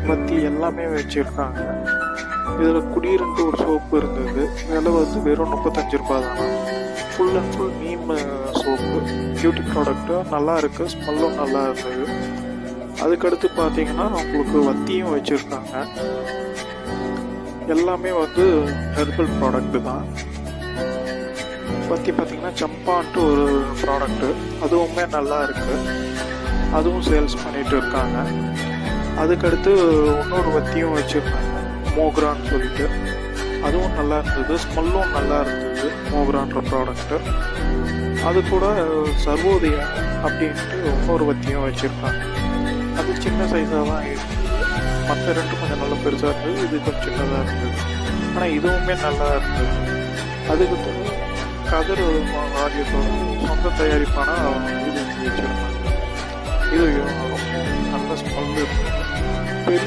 வத்தி எல்லாமே வச்சுருக்காங்க. இதில் குடியிருந்த ஒரு சோப்பு இருந்தது. விலை வந்து வெறும் 35 ரூபா தானா. Full and full neem soap, beauty product, நல்லா இருக்குது, ஸ்மெல்லும் நல்லா இருந்தது. அதுக்கடுத்து பார்த்தீங்கன்னா உங்களுக்கு வத்தியும் வச்சுருக்காங்க. எல்லாமே வந்து ஹெர்பல் ப்ராடக்ட்டு தான். வத்தி பார்த்தீங்கன்னா சம்பான்ட்டு ஒரு ப்ராடக்ட்டு, அதுவுமே நல்லா இருக்குது, அதுவும் சேல்ஸ் பண்ணிகிட்டு இருக்காங்க. அதுக்கடுத்து இன்னொரு வத்தியும் வச்சுருக்காங்க, மோக்ரான்னு சொல்லிட்டு, அதுவும் நல்லா இருந்தது, ஸ்மெல்லும் நல்லா இருந்தது மோக்ரான்ற ப்ராடக்ட்டு. அது கூட சர்வோதயா அப்படின்ட்டு இன்னொரு வத்தியும் வச்சுருக்காங்க. அது சின்ன சைஸாக தான் இருந்தது. மற்ற ரெண்டும் கொஞ்சம் நல்லா பெருசாக இருந்தது, இது கொஞ்சம் சின்னதாக இருந்தது. ஆனால் இதுவுமே நல்லா இருந்தது. அதுக்கு கதிர் வாரியத்தோட சொந்த தயாரிப்பான இது வச்சுருக்காங்க. இது ரொம்ப நல்ல ஸ்மெல் இருந்தது. பெரிய